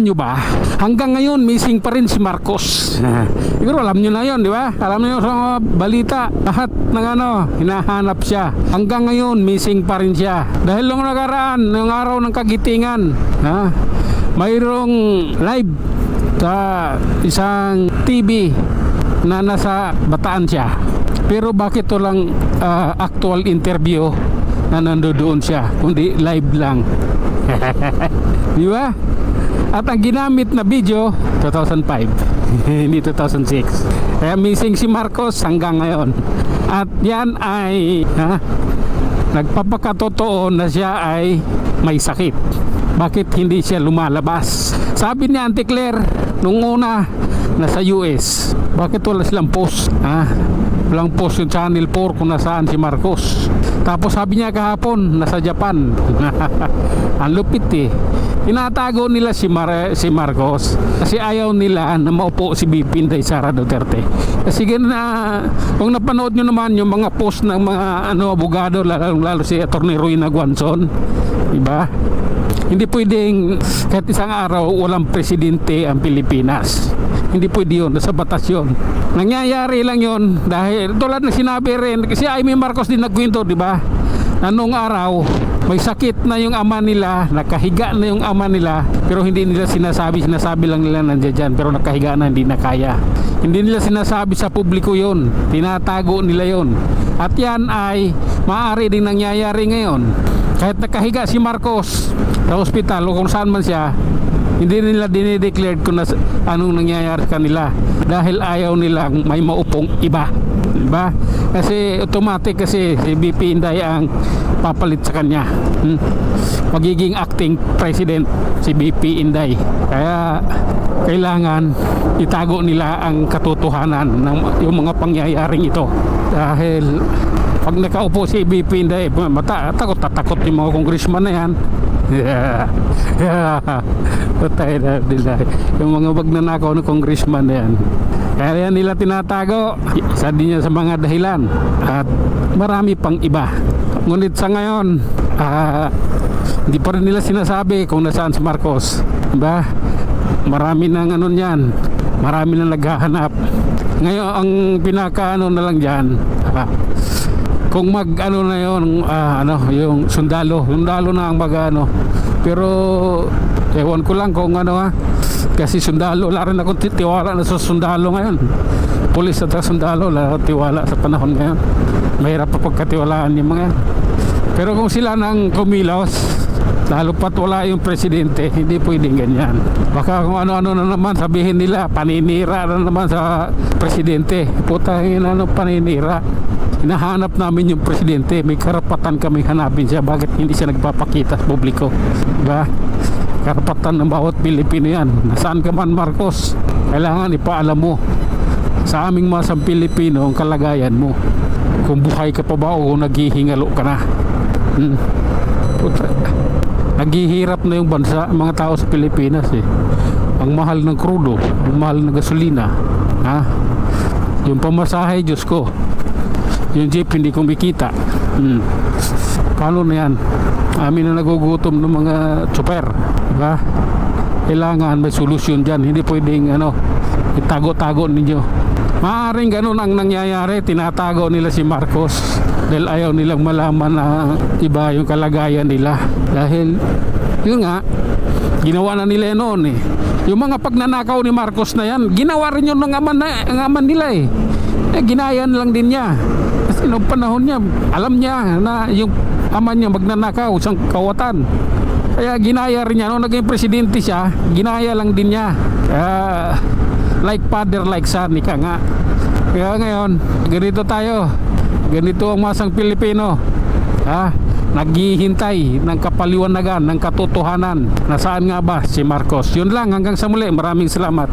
nyo ba, hanggang ngayon missing pa rin si Marcos. Siguro alam nyo na yun, di ba? Alam nyo sa mga balita, lahat ng hinahanap siya. Hanggang ngayon missing pa rin siya. Dahil nung nakaraan, yung araw ng Kagitingan, mayroong live sa isang TV na nasa Bataan siya. Pero bakit walang actual interview na nandoon siya, kundi live lang? Di ba? At ang ginamit na video 2005 hindi 2006. Kaya missing si Marcos hanggang ngayon. At yan ay nagpapakatotoo na siya ay may sakit. Bakit hindi siya lumalabas? Sabi ni Auntie Claire nung una, nasa US. Bakit wala silang post? Walang post yung Channel 4 kung nasaan si Marcos. Tapos sabi niya kahapon, nasa Japan. Ang lupit eh. Tinatago nila si Marcos kasi ayaw nila na maupo si BP Inday Sara Duterte. Kasi kung napanood nyo naman yung mga post ng mga abogado, lalo si Attorney Ruina Guanzon, diba? Hindi pwedeng kahit isang araw walang presidente ang Pilipinas. Hindi pwede yun, nasa batas yun. Nangyayari lang yun dahil tulad na sinabi rin, kasi Amy Marcos din nagkwento, diba? Na nung araw may sakit na yung ama nila, nakahiga na yung ama nila, pero hindi nila sinasabi lang nila nandiyan dyan, pero nakahiga na, hindi na kaya. Hindi nila sinasabi sa publiko yun, tinatago nila yun. At yan ay maaari din nangyayari ngayon. Kahit nakahiga si Marcos sa ospital o kung saan man siya, hindi nila dinideclared kung anong nangyayari sa kanila dahil ayaw nilang may maupong iba, diba? Kasi automatic kasi si BP Inday ang papalit sa kanya. Magiging acting president si BP Inday. Kaya kailangan itago nila ang katotohanan ng yung mga pangyayaring ito. Dahil pag nakaupo si BP Inday, tatakot yung mga congressman na yan. Patay na nila yung mga magnanakaw ng congressman na yan. Kaya nila tinatago. Isa din yan sa mga dahilan. At marami pang iba. Ngunit sa ngayon, hindi pa rin nila sinasabi kung nasaan si Marcos, diba? Marami nang niyan, marami nang naghahanap. Ngayon ang pinakaano na lang diyan, kung na yon, yung sundalo na ang pero ewan ko lang kung kasi sundalo, wala rin akong tiwala na sa sundalo ngayon. Pulis at sundalo, wala akong tiwala sa panahon ngayon. Mahirap pa pagkatiwalaan yung mga yan. Pero kung sila nang kumilos, lalo pat wala yung presidente, hindi pwedeng ganyan. Baka kung ano-ano na naman sabihin nila, paninira na naman sa presidente. Putangin, paninira. Hinahanap namin yung presidente, may karapatan kami hanapin siya. Bakit hindi siya nagpapakita sa publiko? Diba? Karapatan ng bawat Pilipino yan. Nasaan ka man, Marcos, kailangan ipaalam mo sa aming masang Pilipino ang kalagayan mo, kung buhay ka pa ba o naghihingalo ka na. Naghihirap na yung bansa, mga tao sa Pilipinas eh. Ang mahal ng krudo, ang mahal ng gasolina, yung pamasahe, Diyos ko, yung jeep hindi kumikita. Paano na yan? Amin na nagugutom ng mga tsuper, diba? Kailangan may solusyon dyan. Hindi pwedeng itago-tago ninyo. Maaaring ganun ang nangyayari. Tinatago nila si Marcos dahil ayaw nilang malaman na iba yung kalagayan nila. Dahil yun nga, ginawa na nila noon eh. Yung mga pagnanakaw ni Marcos na yan, ginawa rin yun ng aman nila eh. Ginayan lang din niya. Kasi noong panahon niya, alam niya na yung ama niya magnanakaw, isang kawatan. Kaya ginaya rin niya. Noong naging presidente siya, ginaya lang din niya. Like father, like son, ika nga. Kaya ngayon, ganito tayo. Ganito ang masang Pilipino. Naghihintay ng kapaliwanagan, ng katotohanan. Nasaan nga ba si Marcos? Yun lang, hanggang sa muli. Maraming salamat.